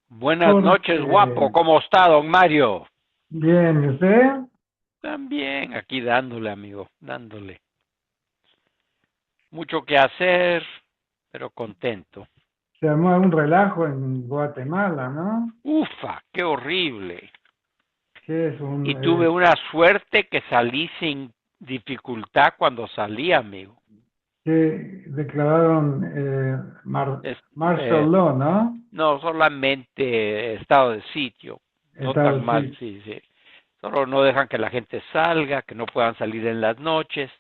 Buenas noches, guapo. Porque, ¿Cómo está, don Mario? bien, ¿y usted? También aquí dándole, amigo, dándole. Mucho que hacer, pero contento. Se armó un relajo en Guatemala, ¿no? Ufa, qué horrible. Que es un, Y tuve una suerte que salí sin dificultad cuando salí, amigo. que declararon Es, martial law, ¿no? no solamente estado de sitio, no tan Estados mal, Unidos. sí, sí. Solo no dejan que la gente salga, que no puedan salir en las noches.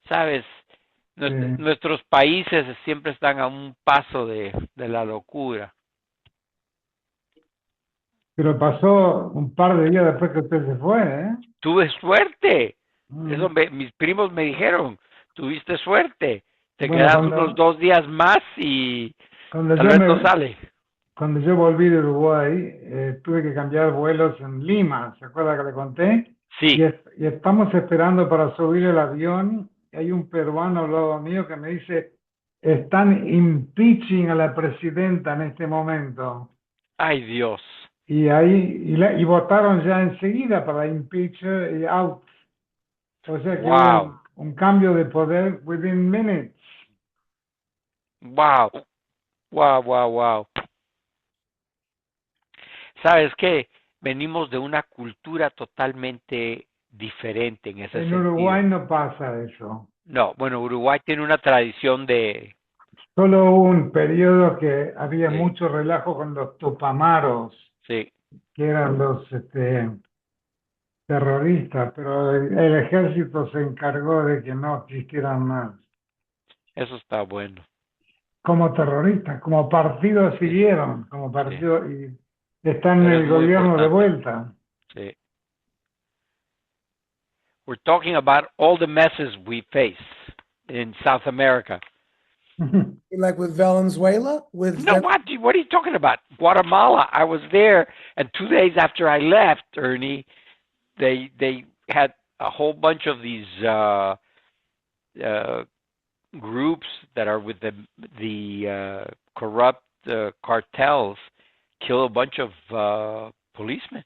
Sabes, nuestros países siempre están a un paso de la locura. Pero pasó un par de días después que usted se fue, ¿eh? Tuve suerte. Mm. Mis primos me dijeron, tuviste suerte. Te Bueno, quedas unos 2 días más y cuando tal yo vez no me, sale. cuando yo volví de Uruguay, tuve que cambiar vuelos en Lima, ¿se acuerda que le conté? Sí. Y estamos esperando para subir el avión. Y hay un peruano al lado mío que me dice, están impeaching a la presidenta en este momento. Ay, Dios. Y votaron ya enseguida para impeach y out. O sea que hubo Wow. un cambio de poder within minutes. Wow. Wow, wow, wow. ¿Sabes qué? Venimos de una cultura totalmente diferente en ese En Uruguay sentido. no pasa eso. No, bueno, Uruguay tiene una tradición de... Solo hubo un periodo que había Sí, mucho relajo con los tupamaros, sí, que eran los terroristas, pero el ejército se encargó de que no existieran más. eso está bueno. Como terroristas, como partido Sí, siguieron, como sí. partido y están en Pero es el muy gobierno de importante. vuelta. Sí. We're talking about all the messes we face in South America. Like with Valenzuela, No, what are you talking about? Guatemala. I was there, and 2 days after I left, Ernie, they had a whole bunch of these uh, groups that are with the corrupt cartels kill a bunch of policemen.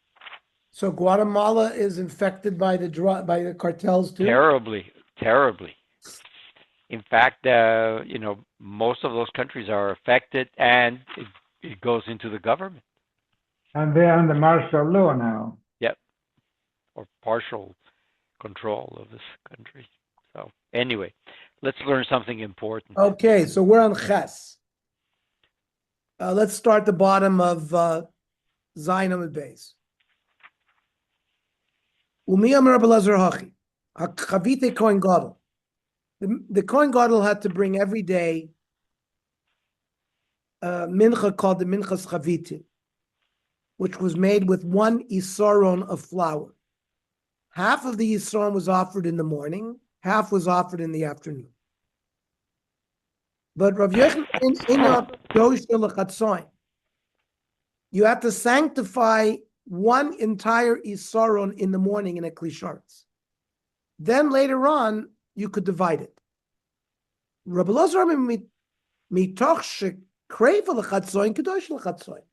so Guatemala is infected by the cartels too. Terribly, terribly. In fact, most of those countries are affected, and It goes into the government. And they're under martial law now. Yep. Or partial control of this country. So anyway, let's learn something important. Okay, so we're on Ches. Let's start the bottom of Zayin Amud Beis. Umi Amar Rabbi Elazar Hachi, HaChavite Kohen Gadol. The Kohen Gadol had to bring every day a mincha called the Minchas Chavite, which was made with 1 isaron of flour. Half of the isaron was offered in the morning, half was offered in the afternoon. But Rav Yochanan, you have to sanctify 1 entire isaron in the morning in a klisharetz. Then later on, you could divide it. Rabbi Elazar mitoch shekreva l'chatzoin kadosh l'chatzoin.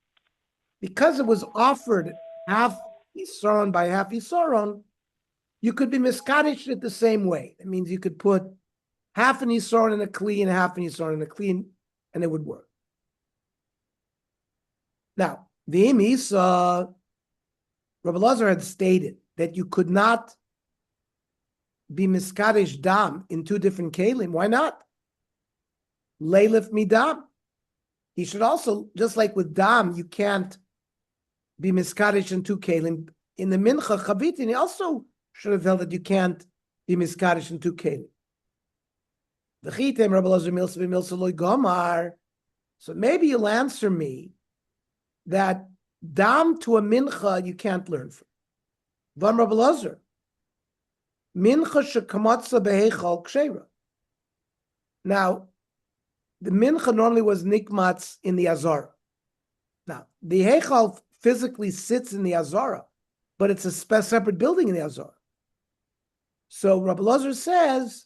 Because it was offered half isaron by half isaron, you could be miskadish it the same way. It means you could put half an isaron in a kli and half an isaron in a kli, and it would work. Now, the Rabbi Elazar had stated that you could not be miskadish dam in 2 different kelim. Why not? Leilif midam. He should also, just like with dam, you can't be miskadish in 2 kelim. In the mincha chavitin, he also should have held that you can't be miskadish in 2 kelim. The chitem Rabbi Elazar milsa v'milsa loy gomar. So maybe you'll answer me that dam to a mincha you can't learn from. Vam Rabbi Elazar. Mincha shekamatza behechal ksheira. Now, the mincha normally was nikmatz in the azara. Now, the hechal physically sits in the azara, but it's a separate building in the azara. So Rabbi Elazar says,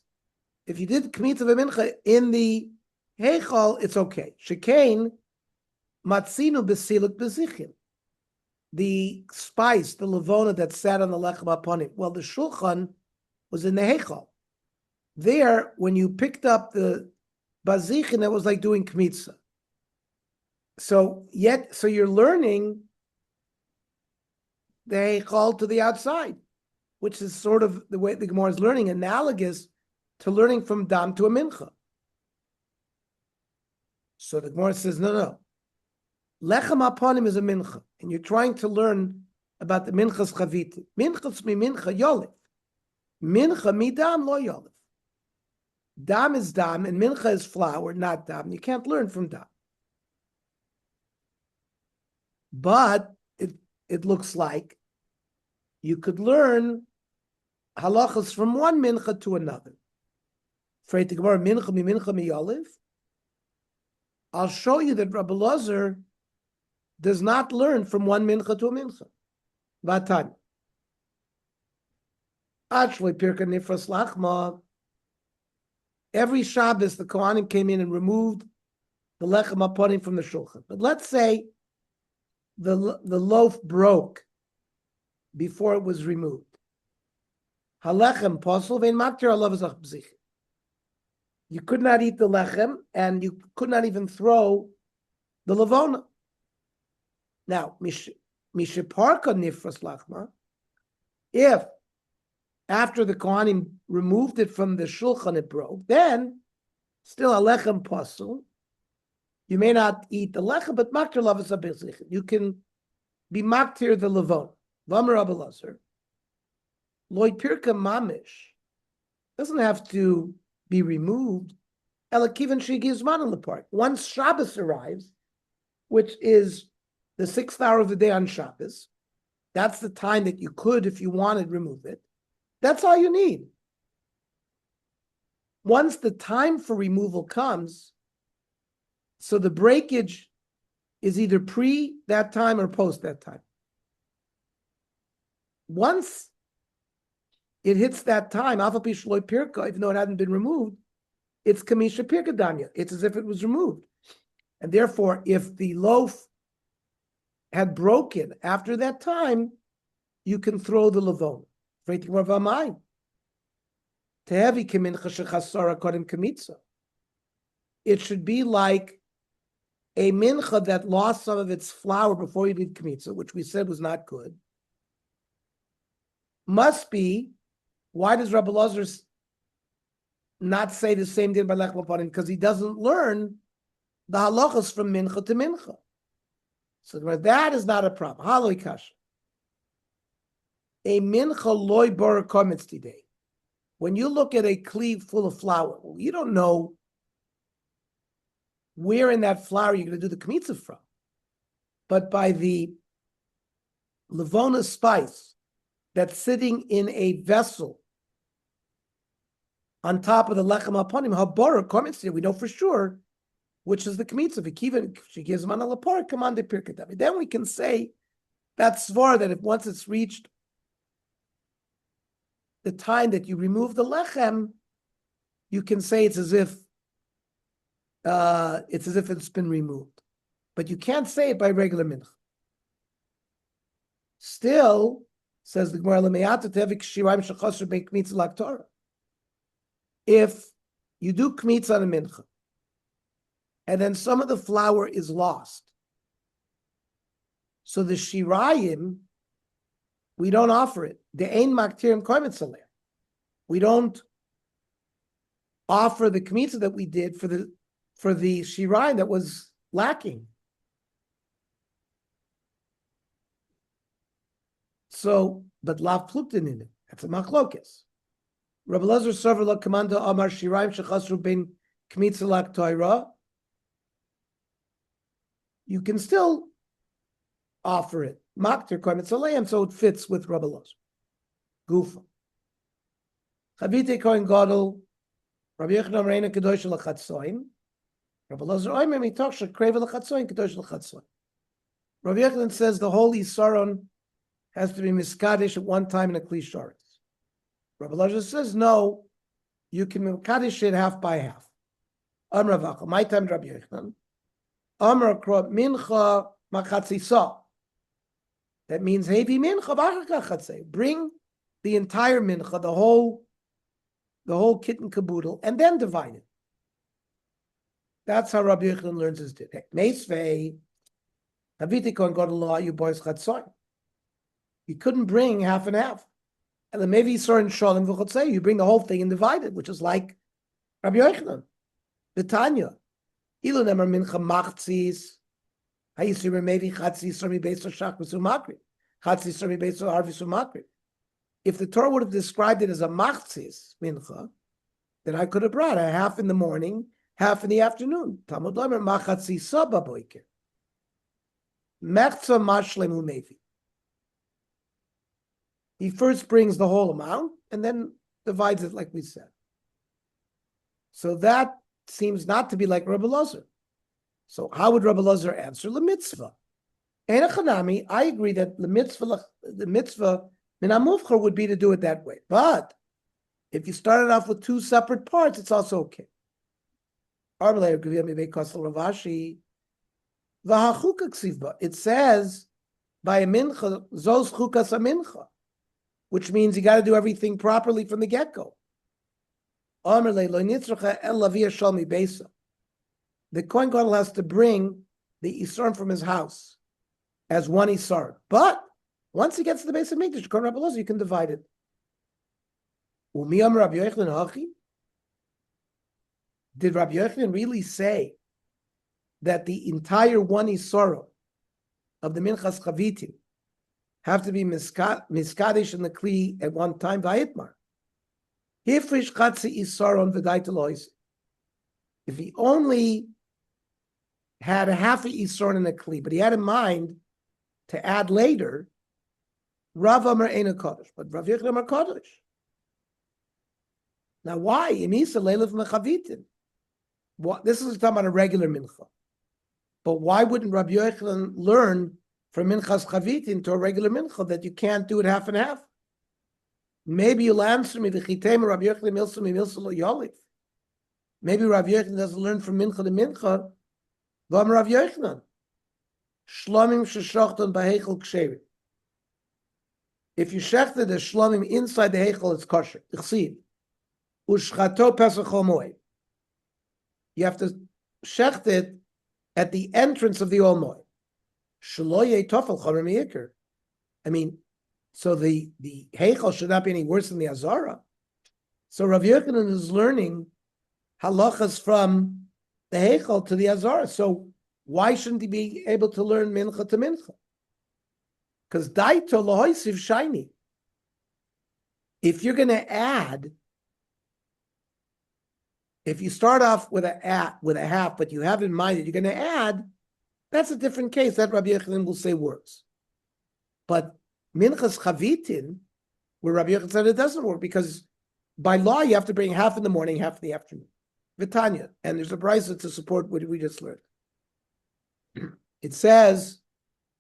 if you did kmitza v'mincha in the hechal, it's okay. Shekain matzinu b'siluk b'zichim. The spice, the levona that sat on the lechem upon it. Well, the shulchan was in the hechal. There, when you picked up the bazichin, it was like doing kmitza. So you're learning the hechal to the outside, which is sort of the way the Gemara is learning, analogous to learning from dam to a mincha. So the Gemara says, no. Lechem upon him is a mincha, and you're trying to learn about the minchas chaviti. Minchas mi mincha yolif. Mincha mi dam lo yolif. Dam is dam, and mincha is flour, not dam. You can't learn from dam. But it looks like you could learn halachas from one mincha to another. Freit the Gemara, mincha mi yolif. I'll show you that Rabbi Elazar does not learn from one mincha to a mincha. Vatan. Actually, Pirka Nifras Lachma. Every Shabbos, the Kohanim came in and removed the lechem aponim from the shulchan. But let's say the loaf broke before it was removed. Halechem posel vein maktir alav azach b'zich. You could not eat the lechem, and you could not even throw the lavona. Now, misheparka nifras lachma, if after the Kohanim removed it from the shulchan it broke, then still a lechem posel. You may not eat the lechem, but maktir lavas abizich. You can be maktir the lavon. V'amar Rabbi Elazar, loy pirka mamish doesn't have to be removed. Elakivan shigi zman lepart. Once Shabbos arrives, which is the 6th hour of the day on Shabbos, that's the time that you could, if you wanted, remove it. That's all you need. Once the time for removal comes, so the breakage is either pre that time or post that time. Once it hits that time, alpha pi shloi pirka, even though it hadn't been removed, it's kamisha pirka danya. It's as if it was removed. And therefore, if the loaf had broken after that time, you can throw the levon. It should be like a mincha that lost some of its flour before you did kmitza, which we said was not good, must be, why does Rabbi Elazar not say the same din by lechem aponim? Because he doesn't learn the halachas from mincha to mincha. So that is not a problem. Haloi kasha. A mincha loy bar kometz today. When you look at a cleave full of flour, you don't know where in that flour you're going to do the kmitza from. But by the levona spice that's sitting in a vessel on top of the lechem aponim, habara kometz, we know for sure which is the kmitza. If she gives man a lapar, come on, they pirk it. Then we can say that's svar that if once it's reached the time that you remove the lechem, you can say it's as if it's been removed, but you can't say it by regular mincha. Still, says the Gemara, if you do kmitza on a mincha, and then some of the flour is lost, so the shirayim, we don't offer it. The ein maktirim kometz. We don't offer the kmitza that we did for the shirayim that was lacking. So, but lav pluktin in it. That's a machlokes. Rabbi Elazar Sover la Kamanda Amar Shirayim shechasru ben kmitza lak Torah. You can still offer it. Maktir kometz aleim, so it fits with Rabbi Elazar. Gufa. Chavite kohen gadol. Rabbi Yochanan reina kedosh lachatzoin. Rabbi Elazar oimer mitoch shekreva lachatzoin kedosh lachatzoin. Rabbi Yochanan says the holy Saron has to be miskadish at one time in a kli sharetz. Rabbi Elazar says no, you can miskadish it half by half. Amar Ravacha, my time Rabbi Yochanan. Amar krot mincha machatzisa. That means hevi mincha b'achar. Bring the entire mincha, the whole kit and caboodle, and then divide it. That's how Rabbi Yochanan learns his din. Meisvei, Haviti kohen gadol lo ayu boys chatzoin. You couldn't bring half and half. And then maybe certain shalom v'chotzei, you bring the whole thing and divide it, which is like Rabbi Yochanan. B'tanya, ilu nemer mincha machtzis, hayisrim maybe chatzis sami beiso shach v'su makri, chatzis sami beiso har v'su makri. If the Torah would have described it as a machtzis mincha, then I could have brought a half in the morning, half in the afternoon. Talmud Lamer machatzisa b'boiker. Mechza mashlem umevi. He first brings the whole amount and then divides it like we said. So that seems not to be like Rabbi Elazar. So how would Rabbi Elazar answer? The mitzvah. Enochanami, I agree that the mitzvah min hamuvchar would be to do it that way. But if you started off with two separate parts, it's also okay. It says by a mincha, zos chukas a mincha, which means you got to do everything properly from the get-go. The Kohen Gadol has to bring the Isar from his house as one Isar. But once he gets to the base of Mikdash, you can divide it. Did Rabbi Yochanan really say that the entire one Isar of the Minchas Chavitim have to be miskadish in the kli at one time? Vayitmar. If he only had a half a Isar in the kli, but he had in mind to add later, Rav Amar Eina Kodesh, but Rav Yochanan Amar Kodesh. Now why? Imisa Leilif Mechavitin. This is talking about a regular mincha. But why wouldn't Rabbi Yochanan learn from minchas chavitin to a regular mincha that you can't do it half and half? Maybe you'll answer me, V'chitem Rabbi Yochanan milsa milsa lo yolif. Maybe Rabbi Yochanan doesn't learn from mincha to mincha. V'am Rabbi Yochanan. Shlomim sheshachton b'heichel ksherim. If you shechted the shlomim inside the heichel, it's kosher. Ichsiv. Ushchato pesach moed. You have to shecht it at the entrance of the Olmoy. Shaloye Tofel Chomer Meikar. I mean, so the Heichal should not be any worse than the Azara. So Rav Yochanan is learning halachas from the Heichal to the Azara. So why shouldn't he be able to learn Mincha to Mincha? Because Daito Lahoisiv Shiny. If you're going to add, if you start off with a half, but you have in mind that you're going to add, that's a different case. That Rabbi Yochanan will say works. But Minchas Chavitin, where Rabbi Yochanan said it doesn't work, because by law you have to bring half in the morning, half in the afternoon. Vitanya, and there's a brisa to support what we just learned. It says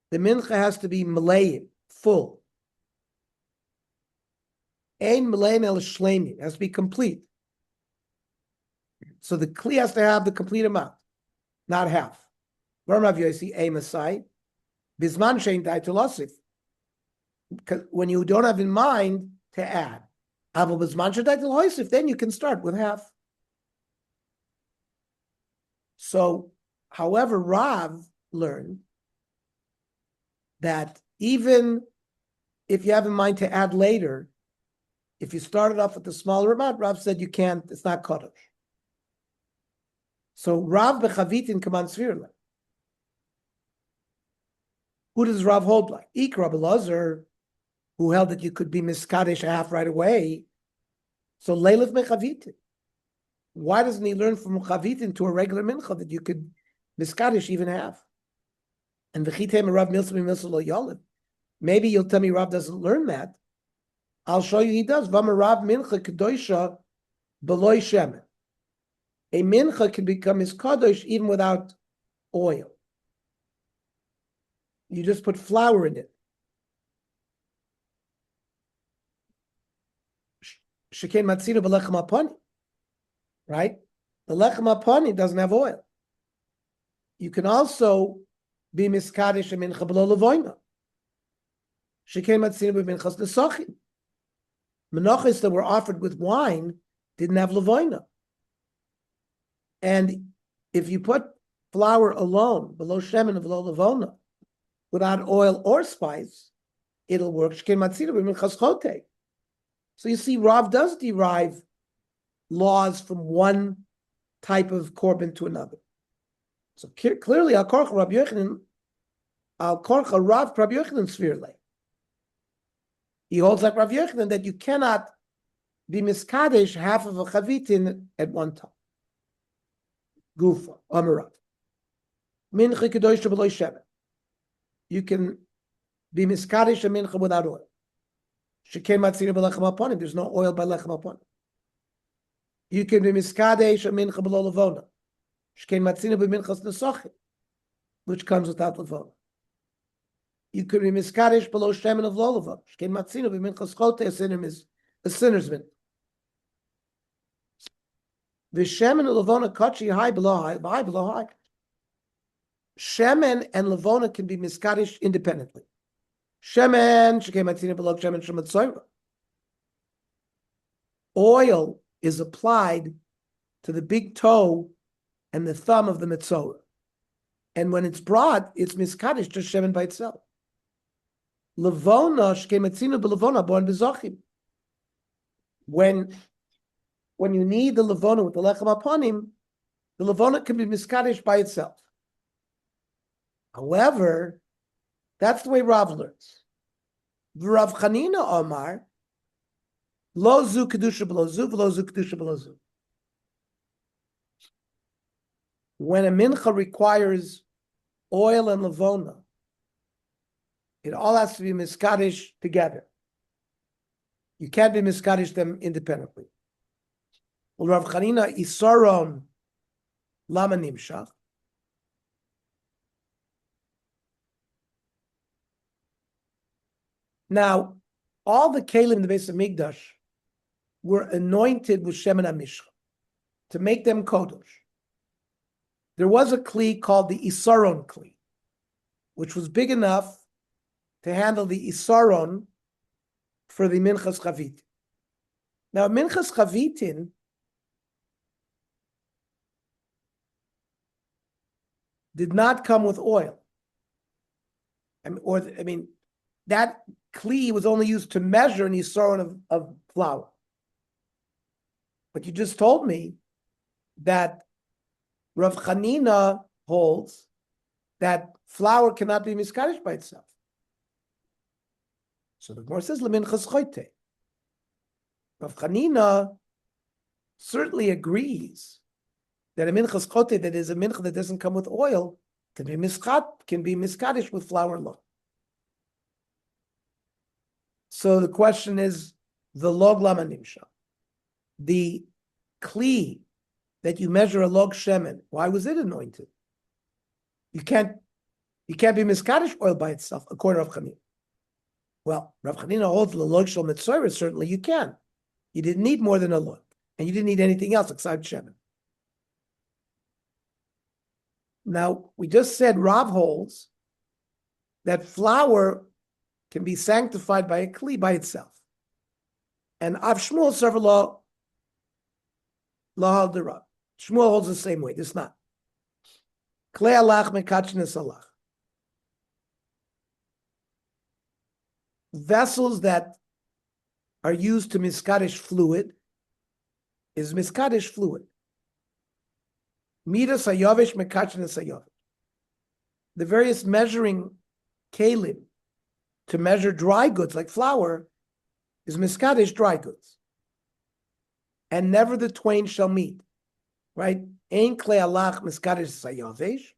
the mincha has to be malayim, full. Ein malayim el shleimim, has to be complete. So the kli has to have the complete amount, not half. Rav Yosi, a masai, bisman shein daito losif. When you don't have in mind to add, aval bisman shein daito losif, then you can start with half. So, however, Rav learned that even if you have in mind to add later, if you started off with the smaller amount, Rav said you can't, it's not Kodesh. So Rav bechavitin kaman svirle. Who does Rav hold like? Ik Rabbi Lazar, who held that you could be miskadesh a half right away. So leilif mechavitin. Why doesn't he learn from chavitin to a regular mincha that you could miskadesh even half? And v'chitem Rav milsa lo yolim. Maybe you'll tell me Rav doesn't learn that. I'll show you he does. V'amar Rav mincha kedosha beloy shemen. A mincha can become his kadosh even without oil. You just put flour in it. Sheken matzino b'lechem apani. Right? The lechem apani doesn't have oil. You can also be miskadesh a mincha below levoina. Sheken matzino b'minchas nesachim. Menachos that were offered with wine didn't have levoina. And if you put flour alone, below shemen and below levona, without oil or spice, it'll work. So you see, Rav does derive laws from one type of korban to another. So clearly, al korcha Rav Yochanan, al korcha Rav Yochanan svirle. He holds like Rav Yochanan that you cannot be miskadesh half of a chavitin at one time. Gufa, Amarav. Mincha kedosh below shemen. You can be miskadesh a mincha without oil. Shekei matzina b'lechem aponim. There's no oil by lechem aponim. You can be miskadesh a mincha below levona. Shekei matzina b'minchas nesachim, which comes without levona. You can be miskadesh below shemen of lo levona. Shekei matzina b'minchas chote, a sinner's min. The shemen of levona kachi high below high. Shemen and levona can be miskadesh independently. Shemen shekei matzina below shemen shematzoyra. Oil is applied to the big toe and the thumb of the mitzorah, and when it's brought, it's miskadesh just shemen by itself. Levona shekei matzina belevona born bezachim. When you need the levona with the lechem aponim, the levona can be miskadesh by itself. However, that's the way Rav learns. Rav Chanina Omar, lo zu kedusha below zu, lo zu kedusha below zu. When a mincha requires oil and levona, it all has to be miskadesh together. You can't be miskadesh them independently. Well, Rav Chanina isaron lama nimshach. Now, all the kelim in the base of Migdash were anointed with shemen hamishcha to make them kodosh. There was a kli called the isaron kli, which was big enough to handle the isaron for the minchas chavitin. Now, minchas chavitin, did not come with oil. That kli was only used to measure an isaron of flour. But you just told me that Rav Chanina holds that flour cannot be miskadish by itself. So the Gemara says, Leminchas choite. Rav Chanina certainly agrees that a minchas chote, that is a mincha that doesn't come with oil, can be miskadish with flour alone. So the question is, the log lama nimsha, the kli that you measure a log shemen, why was it anointed? You can't be miskadish oil by itself, according to Rav Chanina. Well, Rav Chanina holds the log shel mitzvah, certainly you can. You didn't need more than a log, and you didn't need anything else except shemen. Now, we just said Rav holds that flour can be sanctified by a kli by itself. And Av Shmuel server law the Rav. Shmuel holds the same way. This not. Klei alach mekachnes alach. Vessels that are used to miskadish fluid is miskadish fluid. Midas hayovish mekachnes hayovish. The various measuring kalim to measure dry goods like flour is miskadish dry goods. And never the twain shall meet. Right? Ein klei alach miskadish hayovish.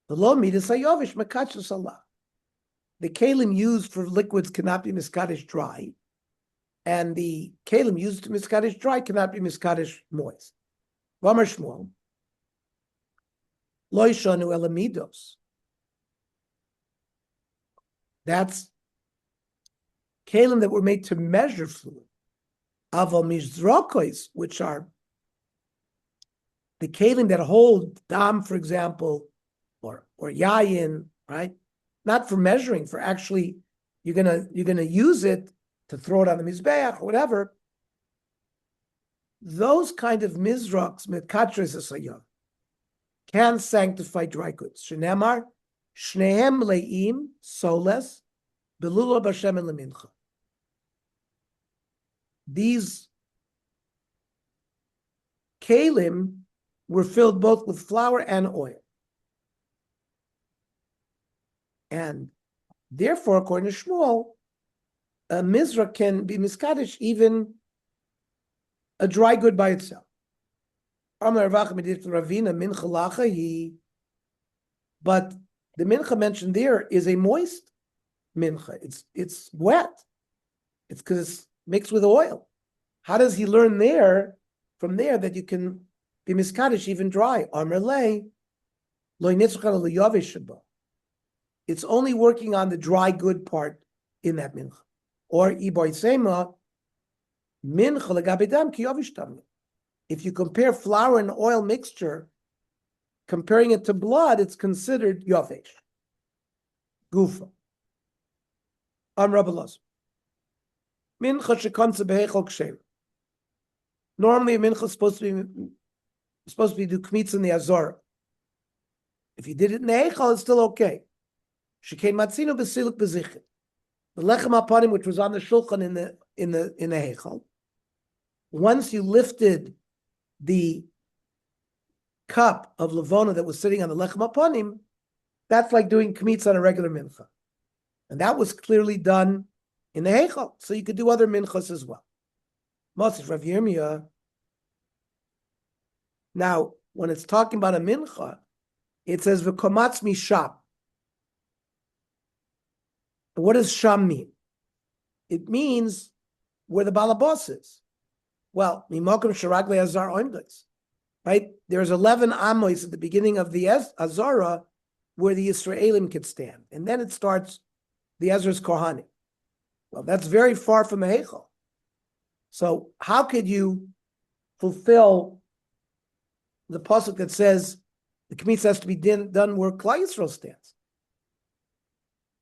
The lo midas hayovish mekachnes alach. The kalim used for liquids cannot be miskadish dry, and the kalim used to miskadish dry cannot be miskadish moist. V'amar Shmuel, lo yishanu ela midos. That's kalim that were made to measure fluid. Aval mizrokos, which are the kalim that hold dam, for example, or yayin, right? Not for measuring, for actually you're gonna use it to throw it on the mizbeach or whatever. Those kind of mizraks, mekatres asayah, can sanctify dry goods. Shenemar, shnehem leim soles, belula b'shem and lemincha. These kalim were filled both with flour and oil. And therefore, according to Shmuel, a mizra can be miskadish even a dry good by itself. But the mincha mentioned there is a moist mincha. It's wet. It's because it's mixed with oil. How does he learn from there that you can be miskadish even dry? It's only working on the dry good part in that mincha. Or iboisema mincha legabedam ki yovish tamid. If you compare flour and oil mixture, comparing it to blood, it's considered yovesh. Gufa. Rabbalaz. Mincha shekonsa behechol ksher. Normally, a mincha is supposed to be do kmitz in the azor. If you did it in the hechal, it's still okay. Shekei matzino b'siluk b'zichit. The lechem apanim, which was on the shulchan in the hechal, once you lifted the cup of levona that was sitting on the lechem apanim, that's like doing kmitz on a regular mincha, and that was clearly done in the hechal. So you could do other minchas as well. Mosif Rav Yirmiyah. Now, when it's talking about a mincha, it says v'komatz misham. What does sham mean? It means where the balabos is. Well, mimokim sharagle azar oimdos, right? There's 11 amos at the beginning of the azara where the Yisraelim could stand, and then it starts the Ezra's Kohanim. Well, that's very far from the Heichal. So how could you fulfill the pasuk that says the kmitz has to be done where Klal Yisrael stands?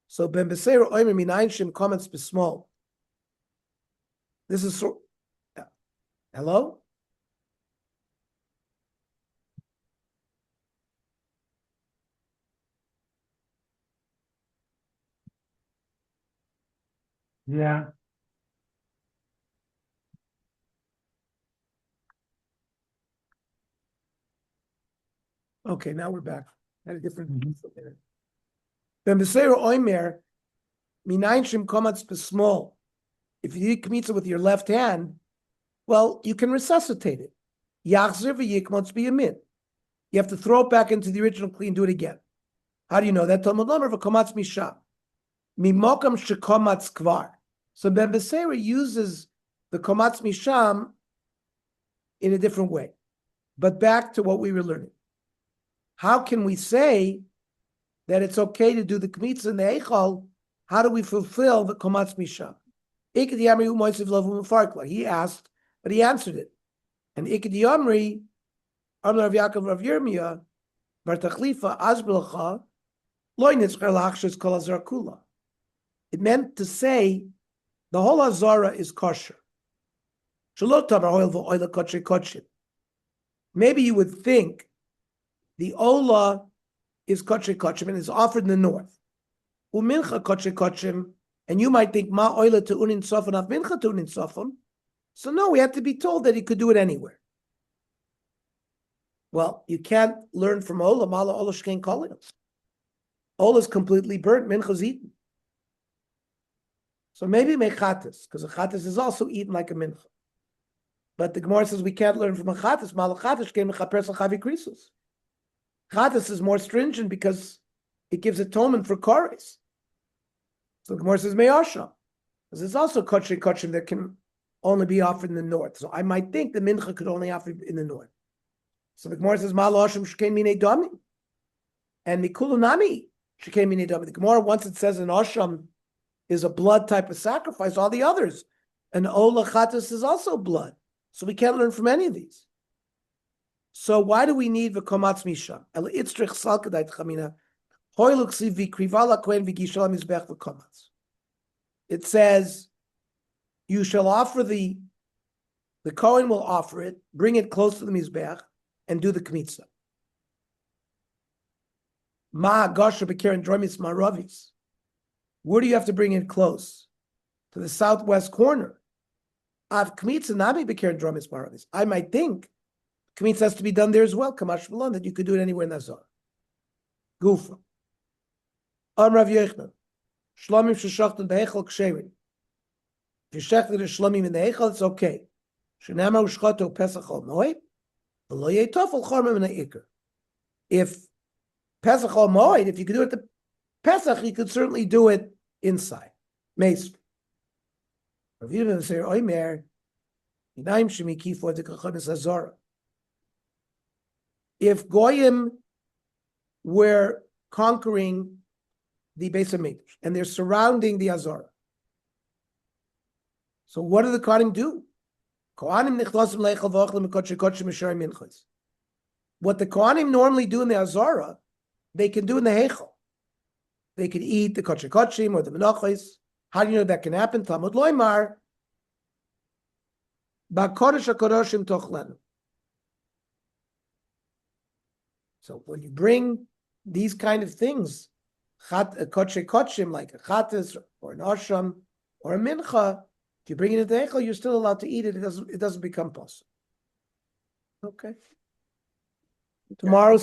So Ben Beseir Oimer Minayin Shem comments besmall. This is hello? Yeah. Okay, now we're back. Had a different. Then Beseira Oimer, Minayin Shim Komatz Besmall. If you eat kmitza with your left hand, well, you can resuscitate it. Yachzer v'yikmotz biyamin. You have to throw it back into the original kli and do it again. How do you know that? Talmud Lomer v'komatz misham. Mimokam shekomatz kvar. So Ben Beseira uses the komatz misham in a different way. But back to what we were learning. How can we say that it's okay to do the kmitza in the eichal? How do we fulfill the komatz misham? He asked, but he answered it. And Ikad Yamri, Amar Rav Yaakov Rav Yirmiyah, Bar Tachlifa Azbelcha, Lo Nitzcher Lachshus Kol Azar Kula. It meant to say the whole Azara is kosher. Maybe you would think the Ola is kosher kachim and is offered in the north. Umincha kosher kachim, and you might think ma oila to unin sofon af mincha to unin sofon. So no, we have to be told that he could do it anywhere. Well, you can't learn from Ola. Mala Ola shkein kolin. Ola is completely burnt. Mincha's eaten. So maybe mechatis, because a chatis is also eaten like a mincha. But the Gemara says we can't learn from a chatis. Mala chatis shkein mechaper sachavi krisus. Chatis is more stringent because it gives atonement for kores. So the Gemara says me'asham, because it's also kachim that can only be offered in the north. So I might think the mincha could only offer in the north. So the Gemara says Mal Hashem shkein minei dami, and mikulunami shkein minei dami. The Gemara, once it says an asham is a blood type of sacrifice, all the others, and ola chatas is also blood. So we can't learn from any of these. So why do we need the komatz misham? El itzrich salkadait chamina hoyluksi vikrivala kohen vigishalam mizbech v'komatz. It says you shall offer the kohen will offer it, bring it close to the mizbech, and do the kmitza. Ma gasha bekeren dromis maravis. Where do you have to bring it close? To the southwest corner. Av kmitza nami bekeren dromis maravis. I might think kmitza has to be done there as well. Kamash v'lon, that you could do it anywhere in the Zohar. Gufa. Rav Yechnan. Shlomim sheshachtan behechal ksherin. If you shechted the shlomim in the hechal, it's okay. Shenama ushchato pesach al moed. If Pesach al Moed, if you could do it at the Pesach, you could certainly do it inside. If Goyim were conquering the Beis HaMikdash and they're surrounding the Azara, so what do the Kohanim do? What the Kohanim normally do in the Azara, they can do in the Heichel. They can eat the Kodesh Kodshim or the Menachos. How do you know that can happen? Talmud Loimar, Ba'Kodesh HaKodoshim Tochlenu. So when you bring these kind of things, a Kodesh Kodshim like a Chatas or an Asham or a Mincha, if you bring it into the Heichel, you're still allowed to eat it. It doesn't become possible. Okay. Tomorrow.